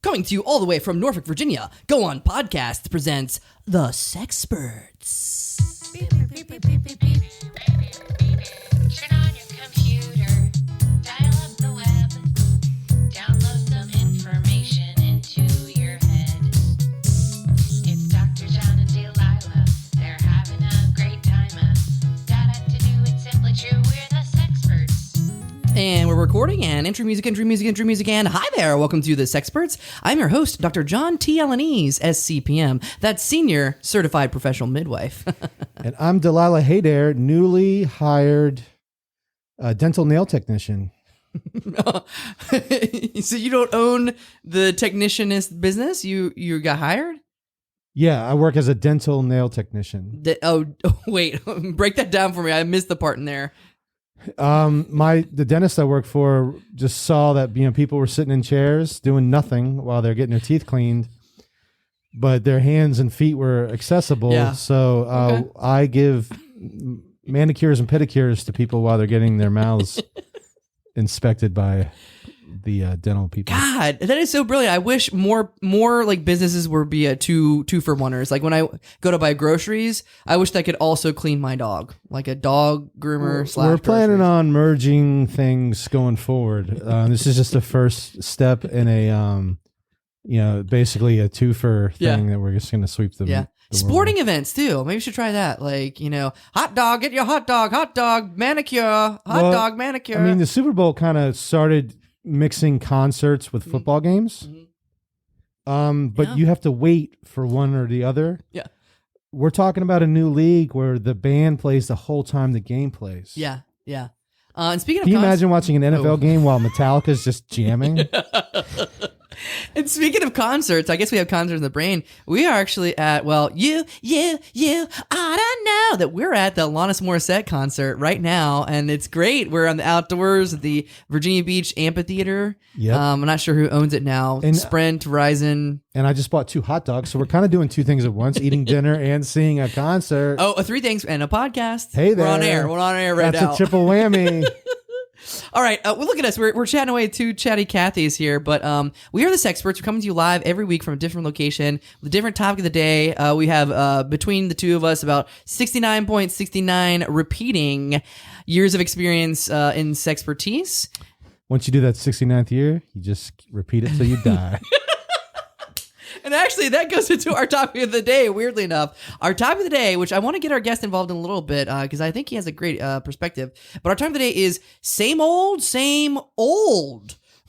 Coming to you all the way from Norfolk, Virginia, Go On Podcast presents The Sexperts. Beep, beep, beep, beep, beep, beep. Turn on your computer, dial up the web, download some information into your head. It's Dr. John and Delilah, they're having a great time. Got to do it simply true, we're the Sexperts. And we're recording, and intro music, and hi there, welcome to The Sexperts. I'm your host, Dr. John T. Alanese, SCPM, that's Senior Certified Professional Midwife. And I'm Delilah Haydair, newly hired dental nail technician. So you don't own the technicianist business? You got hired? Yeah, I work as a dental nail technician. Wait, break that down for me. I missed the part in there. The dentist I work for just saw that people were sitting in chairs doing nothing while they're getting their teeth cleaned, but their hands and feet were accessible. Yeah. So Okay. I give manicures and pedicures to people while they're getting their mouths inspected by the dental people. God, that is so brilliant. I wish more like businesses would be a two for oneers. Like when I go to buy groceries, I wish I could also clean my dog, like a dog groomer / We're planning groceries. on merging things going forward. This is just the first step in a, basically a twofer thing that we're just going to sweep the Yeah. the Sporting world. events too. Maybe we should try that. Like, hot dog, get your hot dog manicure, hot dog manicure. I mean, the Super Bowl kind of started mixing concerts with football games. But Yeah. you have to wait for one or the other. Yeah. We're talking about a new league where the band plays the whole time the game plays. Yeah. And speaking of Can you concerts- imagine watching an NFL game while Metallica's just jamming? And speaking of concerts, I guess we have concerts in the brain. We are actually at, I don't know that we're at the Alanis Morissette concert right now, and it's great. We're on the outdoors at the Virginia Beach Amphitheater. Yep. I'm not sure who owns it now. And- Sprint, Verizon. And I just bought 2 hot dogs, so we're kind of doing 2 things at once: eating dinner and seeing a concert. Oh, 3 things and a podcast. Hey there, We're on air. We're on air right That's now. a triple whammy. All right, well, look at us. We're chatting away, 2 chatty Cathys here, but we are the Sexperts. We're coming to you live every week from a different location with a different topic of the day. We have, between the two of us, about 69.69 repeating years of experience in sexpertise. Once you do that 69th year, you just repeat it till you die. And actually, that goes into our topic of the day, weirdly enough. Our topic of the day, which I want to get our guest involved in a little bit, because I think he has a great perspective. But our topic of the day is same old,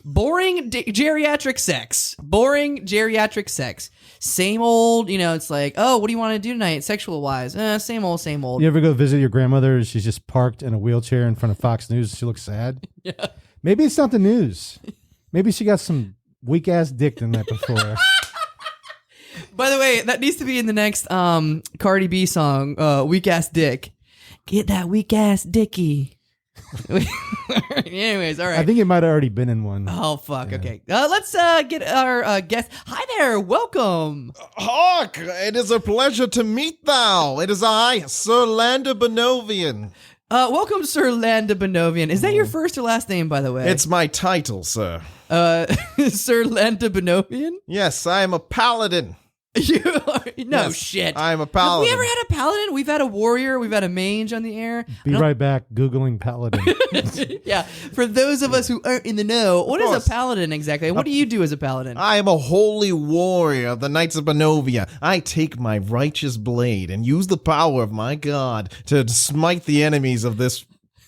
boring geriatric sex. Boring geriatric sex. Same old, it's like, oh, what do you want to do tonight, sexual-wise? Same old. You ever go visit your grandmother? She's just parked in a wheelchair in front of Fox News. She looks sad. Yeah. Maybe it's not the news. Maybe she got some weak-ass dick the night before. By the way, that needs to be in the next Cardi B song, Weak Ass Dick. Get that weak ass dicky. Anyways, all right. I think it might have already been in one. Oh, fuck. Yeah. Okay. Let's get our guest. Hi there. Welcome. Hark! It is a pleasure to meet thou. It is I, Sir Land of Bonovia. Welcome, Sir Land of Bonovia. Is that your first or last name, by the way? It's my title, sir. Sir Land of Bonovia? Yes, I am a paladin. You are, no Yes, shit. I am a Have paladin. we ever had a paladin? We've had a warrior. We've had a mage on the air. Be right back, Googling paladin. Yeah. For those of us who aren't in the know, what is course. a paladin exactly? What do you do as a paladin? I am a holy warrior of the Knights of Bonovia. I take my righteous blade and use the power of my god to smite the enemies of this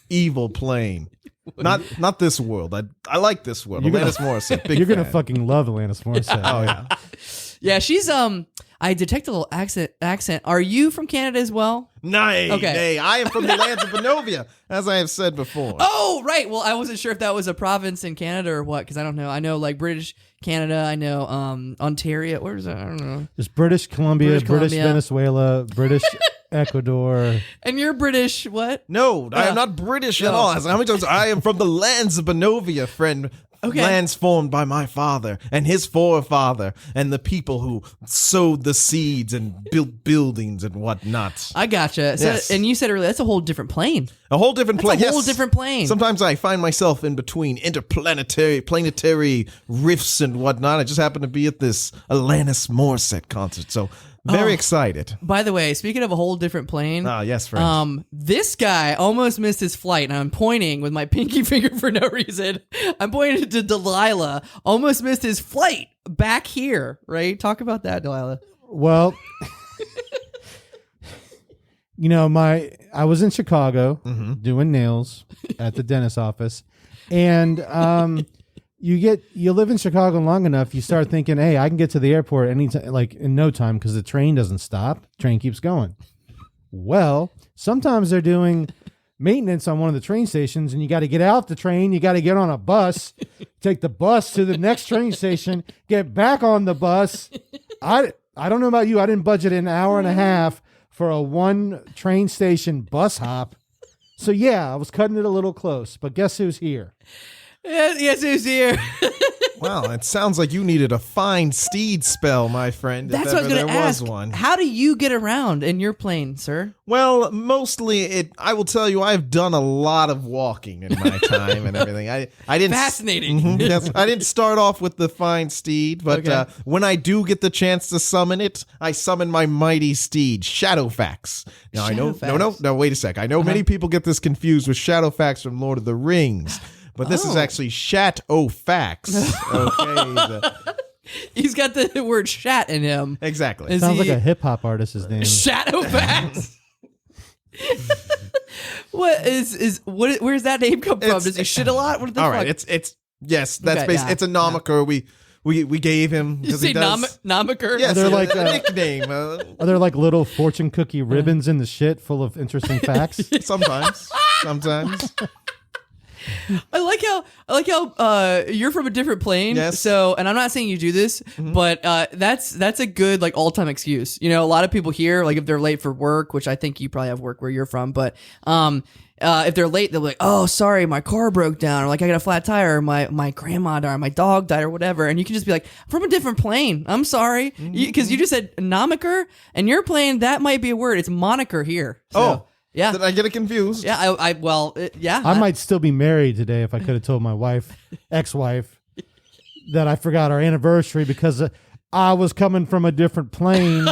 evil plane. Not this world. I like this world. You're gonna- Alanis Morissette. Big You're going to fan. fucking love Alanis Morissette. Oh, yeah. Yeah, she's I detect a little accent. Are you from Canada as well? Nay, Okay. nay. I am from the lands of Bonovia, as I have said before. Oh, right. Well, I wasn't sure if that was a province in Canada or what, because I don't know. I know like British Canada. I know Ontario. Where is that? I don't know. There's British Columbia, British British Columbia. Venezuela, British Ecuador. And you're British. What? No, I am not British at No. all. How many times I am from the lands of Bonovia, friend. Okay. Lands formed by my father and his forefather and the people who sowed the seeds and built buildings and whatnot. I gotcha. So, Yes. And you said earlier that's a whole different plane. A whole different plane. That's a whole different plane. Sometimes I find myself in between planetary rifts and whatnot. I just happen to be at this Alanis Morissette concert, so very excited. By the way, speaking of a whole different plane, Ah, yes, friend. this guy almost missed his flight, and I'm pointing with my pinky finger for no reason. I'm pointing to Delilah. Almost missed his flight back here. Right? Talk about that, Delilah. Well, I was in Chicago doing nails at the dentist office, and you live in Chicago long enough, you start thinking, hey, I can get to the airport anytime, like in no time, because the train doesn't stop. Train keeps going. Well, sometimes they're doing maintenance on one of the train stations, and you got to get out the train. You got to get on a bus, take the bus to the next train station, get back on the bus. I don't know about you. I didn't budget an hour and a half for a one train station bus hop. So yeah, I was cutting it a little close, but guess who's here? Yes, who's here? Well, it sounds like you needed a fine steed spell, my friend. That's if what I was ever going to there ask. was one. How do you get around in your plane, sir? Well, mostly I will tell you, I've done a lot of walking in my time and everything. I didn't Fascinating. Yes, I didn't start off with the fine steed, but Okay. when I do get the chance to summon it, I summon my mighty steed, Shadowfax. Now I know, Shadowfax. no, wait a sec. I know many people get this confused with Shadowfax from Lord of the Rings, but this is Oh. actually Shatofax. Okay, He's got the word "shat" in him. exactly. Is Sounds he like a hip hop artist's name. Shadowfax? Where's that name come from? It's- Does he shit a lot? What the All fuck? right, it's yes, that's Okay, basically yeah, it's a nomiker we gave him you because say he does. Namaker? Yes, They're like, a nickname. Are there like little fortune cookie ribbons in the shit full of interesting facts? Sometimes. I like how you're from a different plane. Yes. So, and I'm not saying you do this, but that's a good like all time excuse. You know, a lot of people here, like if they're late for work, which I think you probably have work where you're from, but if they're late, they'll be like, "Oh, sorry, my car broke down," or like I got a flat tire, or my grandma died, or my dog died, or whatever. And you can just be like, "I'm from a different plane. I'm sorry," because you just said nomiker, and your plane that might be a word. It's moniker here. So, Oh, yeah. Did I get it confused? Yeah, yeah. I might still be married today if I could have told my ex-wife, that I forgot our anniversary because I was coming from a different plane.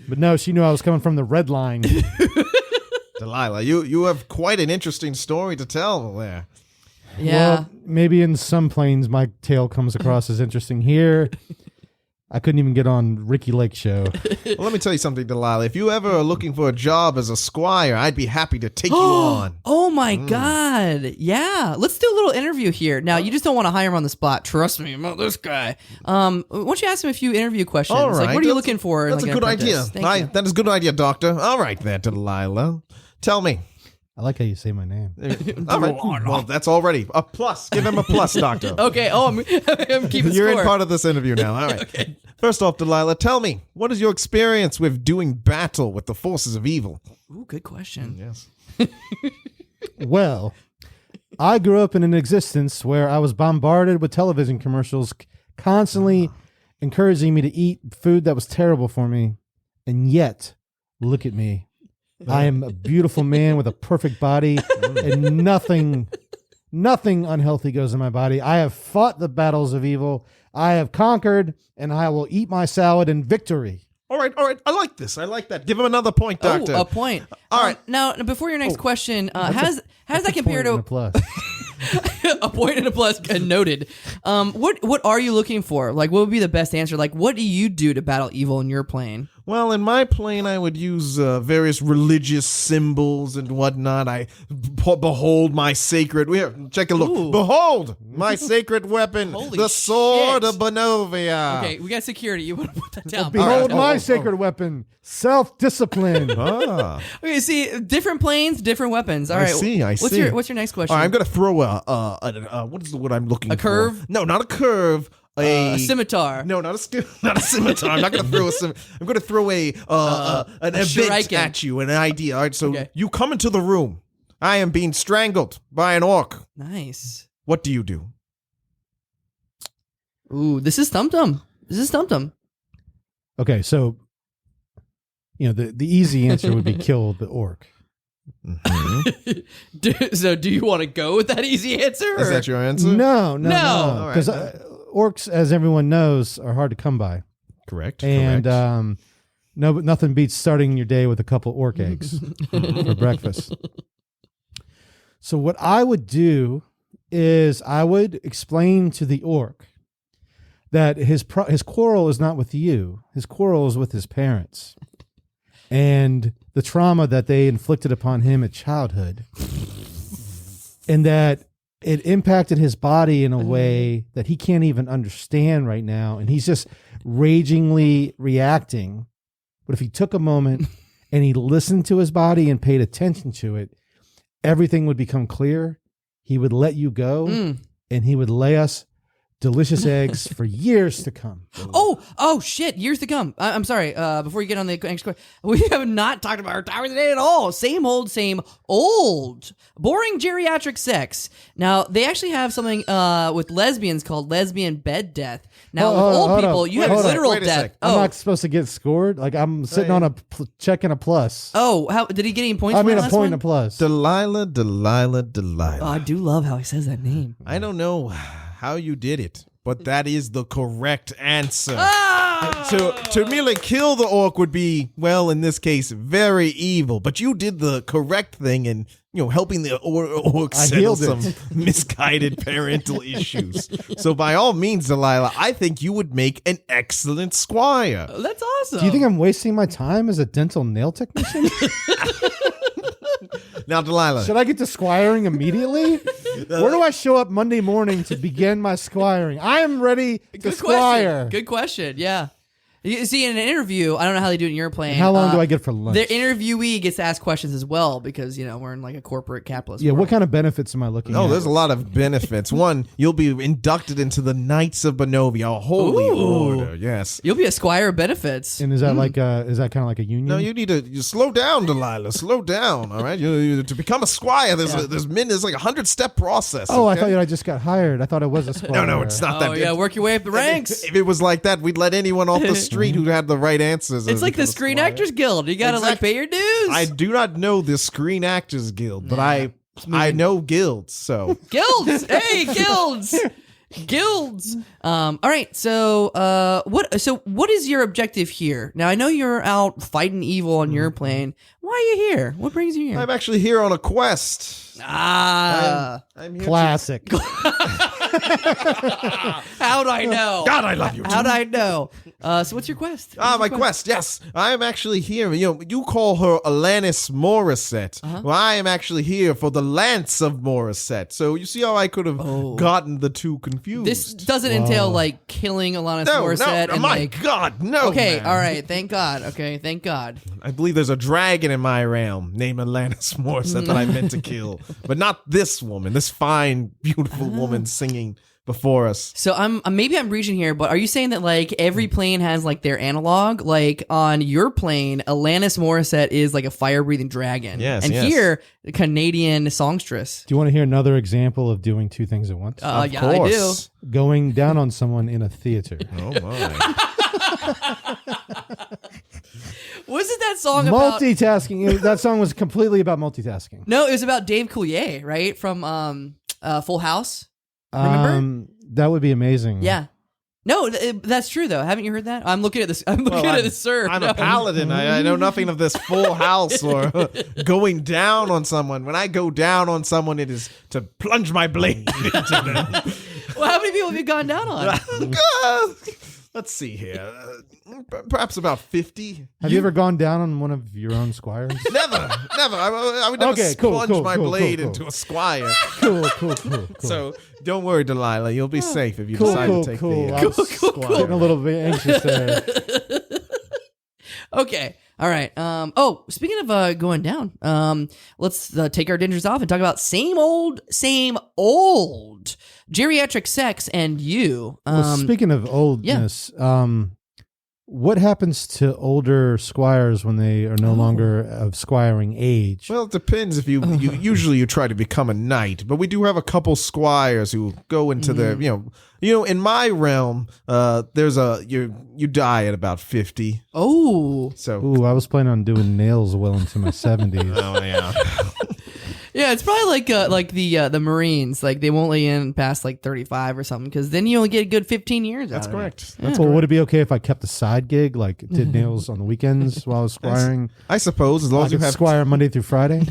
But no, she knew I was coming from the red line. Delilah, you have quite an interesting story to tell there. Yeah. Well, maybe in some planes my tale comes across as interesting. Here, I couldn't even get on Ricky Lake show. Well, let me tell you something, Delilah. If you ever are looking for a job as a squire, I'd be happy to take you on. Oh my God. Yeah. Let's do a little interview here. Now, you just don't want to hire him on the spot. Trust me about this guy. Why don't you ask him a few interview questions? All right. Like, what are you That's- looking for? in, That's like, a an good idea. apprentice? Thank you. That is a good idea, Doctor. All right then, Delilah. Tell me. I like how you say my name. All right. Well, that's already a plus. Give him a plus, Doctor. Okay. Oh, I'm keeping You're score. in part of this interview now. All right. Okay. First off, Delilah, tell me, what is your experience with doing battle with the forces of evil? Ooh, good question. Yes. Well, I grew up in an existence where I was bombarded with television commercials constantly encouraging me to eat food that was terrible for me. And yet, look at me. I am a beautiful man with a perfect body, and nothing unhealthy goes in my body. I have fought the battles of evil. I have conquered, and I will eat my salad in victory. All right. I like this. I like that. Give him another point, Doctor. Oh, a point. All right. Now, before your next question, how does that compare Point and a to plus. a point and a plus? Noted. What are you looking for? Like, what would be the best answer? Like, what do you do to battle evil in your plane? Well, in my plane, I would use various religious symbols and whatnot. I behold my sacred. Here, take a look. Ooh. Behold my sacred weapon, Holy the sword shit. of Bonovia. Okay, we got security. You want to put that down? Behold Oh, my oh, sacred weapon, self-discipline. Ah. Okay, see, different planes, different weapons. All I right. see, I What's see. What's your next question? All right, I'm gonna throw what is the word I'm looking for? A curve? No, not a curve. a scimitar. No, not a scimitar. I'm not going to throw a scimitar. I'm going to throw an event shuriken. at you, an idea. All right, so Okay. you come into the room. I am being strangled by an orc. Nice. What do you do? Ooh, this is Stump-Tum. Okay, so the easy answer would be kill the orc. So do you want to go with that easy answer? Is that your answer? No. All right. Because orcs, as everyone knows, are hard to come by. Correct. And correct. nothing beats starting your day with a couple orc eggs for breakfast. So what I would do is I would explain to the orc that his quarrel is not with you. His quarrel is with his parents and the trauma that they inflicted upon him at childhood, and that it impacted his body in a way that he can't even understand right now. And he's just ragingly reacting. But if he took a moment and he listened to his body and paid attention to it, everything would become clear. He would let you go and he would lay us delicious eggs for years to come. Oh shit, years to come. I'm sorry, before you get on the next question, we have not talked about our topic today at all. Same old, boring geriatric sex. Now, they actually have something with lesbians called lesbian bed death. Now, with old people, you have literal Wait a death. sec. I'm not supposed to get scored. Like I'm sitting on a check and a plus. Oh, how did he get any points? I for mean the a last point one? and a plus. Delilah. Oh, I do love how he says that name. I don't know how you did it, but that is the correct answer. To merely kill the orc would be, well, in this case, very evil. But you did the correct thing in, helping the orc I settle healed it. some misguided parental issues. So by all means, Delilah, I think you would make an excellent squire. That's awesome. Do you think I'm wasting my time as a dental nail technician? Now, Delilah, Should I get to squiring immediately? Where do I show up Monday morning to begin my squiring? I am ready to Good squire. question. Good question. Yeah. You see, in an interview, I don't know how they do it in your plane. How long do I get for lunch? The interviewee gets to ask questions as well because, we're in like a corporate capitalist Yeah, world. what kind of benefits am I looking at? oh, there's a lot of benefits. One, you'll be inducted into the Knights of Bonovia, a holy Ooh. order. Yes. You'll be a squire of benefits. And is that is that kind of like a union? No, you need to slow down, Delilah. Slow down, all right? To become a squire, there's like a 100-step process. Oh, okay? I thought I just got hired. I thought I was a squire. No, it's not Oh, that. yeah, work your way up the ranks. If it was like that, we'd let anyone off the street who had the right answers. It's like the become a Screen squire. Actors Guild. You gotta Exactly. pay your dues. I do not know the Screen Actors Guild, but I know guilds, so. Guilds. Hey, guilds. Guilds. All right. So, what is your objective here? Now, I know you're out fighting evil on your plane. Why are you here? What brings you here? I'm actually here on a quest. I'm I'm here Classic. how'd I know? God, I love you. How'd I know? So, what's your quest? My quest, yes. I am actually here. You call her Alanis Morissette. Well, I am actually here for the Lance of Morissette. So you see how I could have gotten the two confused. This doesn't entail like killing Alanis no, Morissette no, and my like. God, no. Okay, man. all right. Thank God. Okay, thank God. I believe there's a dragon in my realm named Alanis Morissette that I meant to kill. But not this woman, this fine, beautiful woman singing before us. So maybe I'm reaching here, but are you saying that like every plane has like their analog? Like on your plane, Alanis Morissette is like a fire-breathing dragon. Yes, and yes. here, the Canadian songstress. Do you want to hear another example of doing two things at once? Of Yeah, course. Going down on someone in a theater. Oh, my. Wasn't that song about? Multitasking. That song was completely about multitasking. No, it was about Dave Coulier, right, from Full House. Remember? That would be amazing. Yeah. No, that's true though. Haven't you heard that? I'm looking at this. I'm looking at this, sir. I'm No. a paladin. I know nothing of this full house or going down on someone. When I go down on someone, it is to plunge my blade into them. Well, how many people have you gone down on? Let's see here. Perhaps about 50. Have you ever gone down on one of your own squires? Never. I would never Okay, cool, plunge cool, my cool, blade cool. into a squire. Cool. So don't worry, Delilah. You'll be safe if you Cool, decide cool, to take cool. the I was squire. getting a little bit anxious there. Okay. All right. Speaking of going down, let's take our dingers off and talk about same old geriatric sex and you. Well, speaking of oldness, What happens to older squires when they are no longer of squiring age? Well, it depends. If you usually you try to become a knight, but we do have a couple squires who go into the in my realm. There's you die at about 50. Oh, So Ooh, I was planning on doing nails well into my 70s. oh yeah. yeah. It's probably like the Marines. Like they won't let you in past like 35 or something, because then you only get a good 15 years. That's out of it. correct. Well, would it be okay if I kept a side gig, like did nails on the weekends while I was squiring? I suppose as long I as you could have squire Monday through Friday.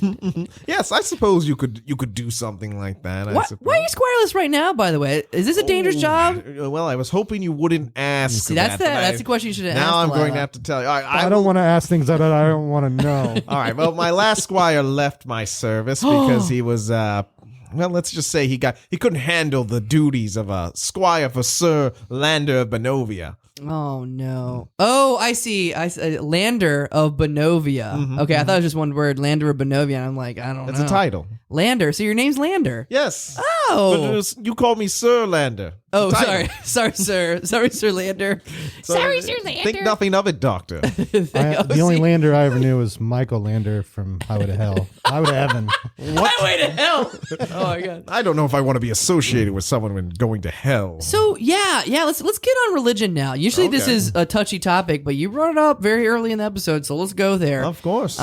Yes, I suppose you could do something like that. I Why suppose. are you squireless right now? By the way, is this a dangerous job? Well, I was hoping you wouldn't ask. See, that's that, the question you should have asked. Now I'm going to Delilah. have to tell you. All right, I don't want to ask things that I don't want to know. All right. Well, my last squire left my service because he was. Well, let's just say he couldn't handle the duties of a squire for Sir Land of Bonovia. Oh no! Oh, I see. Lander of Bonovia. Okay, I thought it was just one word, Lander of Bonovia. And I'm like, I don't know. It's a title. Lander. So your name's Lander. Yes. Oh. But you call me Sir Lander. Oh, It's a title. sorry, sir. Sorry, Sir Lander. So Sorry, Sir Lander. Think nothing of it, Doctor. The only Lander I ever knew was Michael Lander from Highway to Hell. Highway to Heaven. Highway to hell. Oh my god. I don't know if I want to be associated with someone when going to hell. So yeah. Let's get on religion now. Usually this Okay. is a touchy topic, but you brought it up very early in the episode, so let's go there. Of course.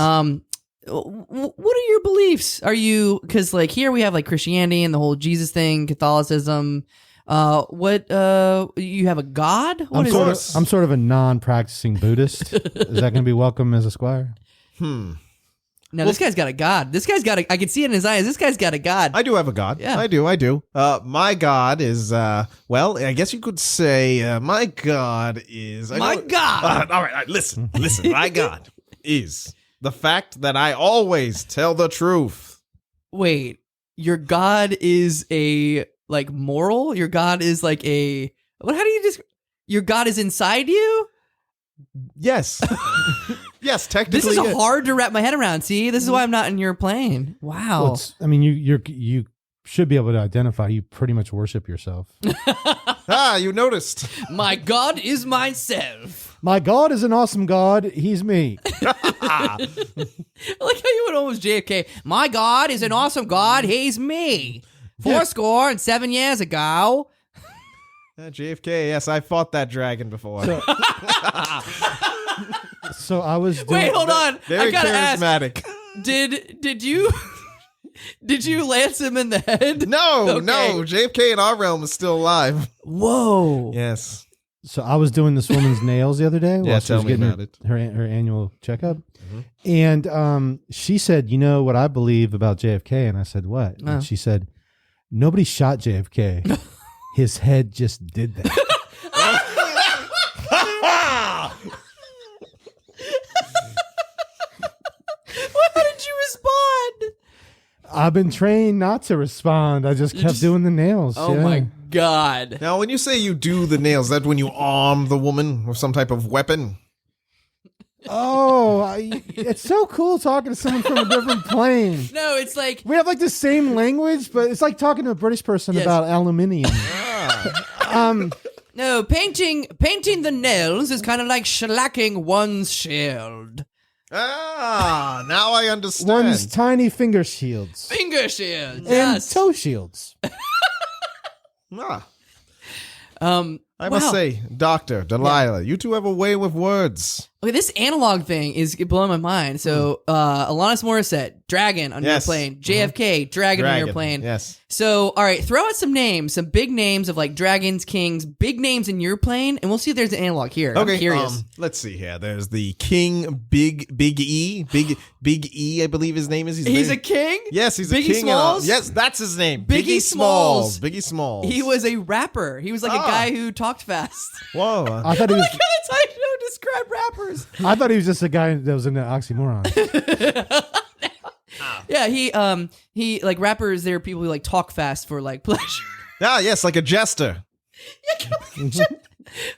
What are your beliefs? Are you, because like here we have like Christianity and the whole Jesus thing, Catholicism. What you have a god? What is it? I'm sort of a non-practicing Buddhist. Is that going to be welcome as a squire? No, this guy's got a god. This guy's got a. I can see it in his eyes. This guy's got a god. I do have a god. Yeah. I do. My god is, well, I guess you could say, my god is... My God! All right, listen. My god is the fact that I always tell the truth. Wait, your god is a like moral? Your god is like a what? How do you just? Your god is inside you? Yes. Yes, technically. This is yes. hard to wrap my head around. See, this is why I'm not in your plane. Wow. Well, I mean, you should be able to identify. You pretty much worship yourself. You noticed. My god is myself. My God is an awesome God. He's me. I like how you went almost JFK. My God is an awesome God. He's me. 7 years ago. JFK, yes, I fought that dragon before. So I was doing, Wait, hold on. Very I gotta ask. charismatic. Did you did you lance him in the head? No, Okay. no. JFK in our realm is still alive. Whoa. Yes. So I was doing this woman's nails the other day while Yeah, she was tell me getting about it. her annual checkup. And she said, you know what I believe about JFK? And I said, what? Oh. And she said, nobody shot JFK. His head just did that. How did you respond? I've been trained not to respond. I just kept doing the nails. Oh yeah. my god. Now, when you say you do the nails, that when you arm the woman with some type of weapon? Oh, it's so cool talking to someone from a different plane. No, it's like We have like the same language, but it's like talking to a British person Yes. about aluminium. no, painting the nails is kind of like shellacking one's shield. Now I understand. One's tiny finger shields Finger shields. and Yes. toe shields. I must wow. say, Dr. Delilah, you two have a way with words. Okay, this analog thing is blowing my mind. So, Alanis Morissette, Dragon on Yes. your plane. JFK, Dragon on your plane. Yes. So, all right, throw out some names, some big names of like dragons, kings, big names in your plane, and we'll see if there's an analog here. Okay, I'm curious. let's see here. There's the King Big E. Big E, I believe his name is. He's a king? Yes, he's Biggie a king. Smalls? Yes, that's his name. Biggie Smalls. Biggie Smalls. He was a rapper. He was like a guy who talked fast. Whoa. I thought he was. That's how you describe rappers. I thought he was just a guy that was in the oxymoron. Yeah, he like rappers. There are people who like talk fast for like pleasure. Yes, like a jester.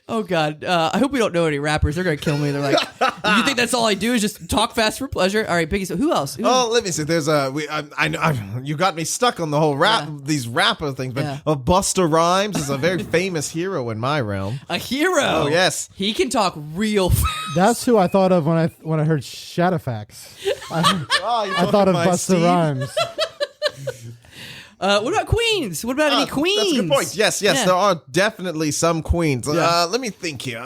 Oh God! I hope we don't know any rappers. They're gonna kill me. They're like, you think that's all I do is just talk fast for pleasure? All right, Biggie. So who else? Oh, let me see. There's you got me stuck on the whole these rapper things, but Busta Rhymes is a very famous hero in my realm. A hero. Oh yes, he can talk real fast. That's who I thought of when I heard Shadowfax. I thought of Busta Rhymes. What about queens? What about any queens? That's a good point. Yes, Yeah. there are definitely some queens. Yeah. Let me think here.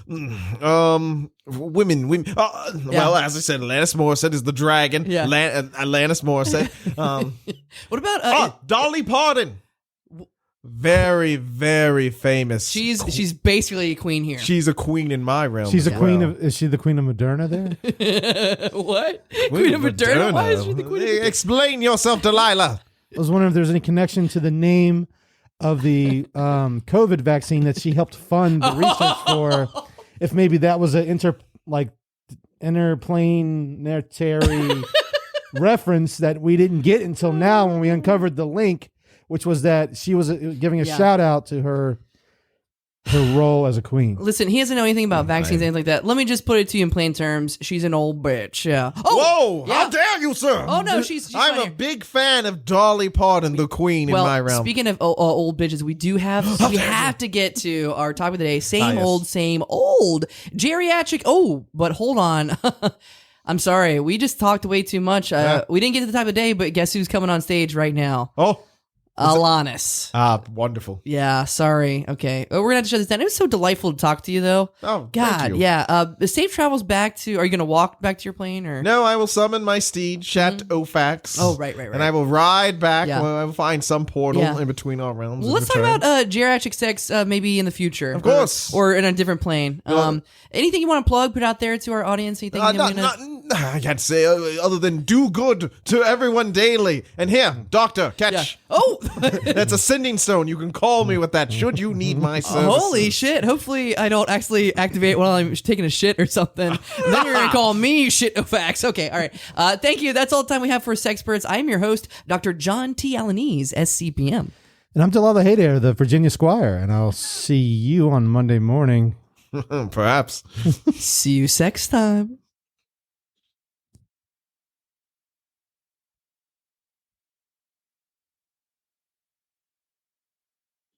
Women. Well, as I said, Alanis Morissette is the dragon. Yeah. Alanis Morissette. What about? Dolly Parton. Very, very famous. She's basically a queen here. She's a queen in my realm. She's as a queen well. of. Is she the queen of Moderna there? What? Queen of Moderna? Why is she the queen of Moderna? Explain yourself, Delilah. I was wondering if there's any connection to the name of the COVID vaccine that she helped fund the research for. If maybe that was an interplanetary reference that we didn't get until now when we uncovered the link, which was that she was giving a shout out to her role as a queen. Listen, he doesn't know anything about vaccines, anything like that. Let me just put it to you in plain terms. She's an old bitch. Yeah. Oh, yeah. how dare you, sir? Oh no, she's I'm fine a here. big fan of Dolly Parton, the queen in my realm. Speaking of old bitches, we have to get to our topic of the day. Same old. Geriatric. Oh, but hold on. I'm sorry. We just talked way too much. We didn't get to the topic of the day, but guess who's coming on stage right now? Oh. Alanis. Wonderful. Yeah, sorry. Okay. We're going to have to shut this down. It was so delightful to talk to you, though. Oh, God, thank you. yeah. Safe travels back to... Are you going to walk back to your plane, or...? No, I will summon my steed, Shadowfax. Oh, right. And I will ride back. Yeah. I will find some portal Yeah. in between our realms. Well, let's talk about geriatric sex maybe in the future. Of course. Or in a different plane. Anything you want to plug, put out there to our audience? Anything I can't say other than do good to everyone daily. And here, doctor, catch. Yeah. Oh! That's a sending stone. You can call me with that should you need my service. Holy shit. Hopefully I don't actually activate while I'm taking a shit or something. Then you're going to call me shit-o-fax. Okay, all right. Thank you. That's all the time we have for Sexperts. I'm your host, Dr. John T. Alanese, SCPM. And I'm Delilah Haydair, the Virginia Squire, and I'll see you on Monday morning. Perhaps. See you sex time.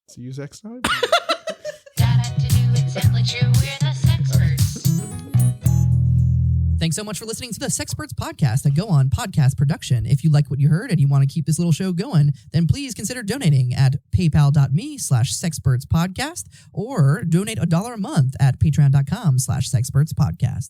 See you next time. Da-da-da-do, exactly true. We're the Sexperts. Thanks so much for listening to the Sexperts podcast at Go On Podcast Production. If you like what you heard and you want to keep this little show going, then please consider donating at paypal.me/sexpertspodcast or donate $1 a month at patreon.com/sexpertspodcast.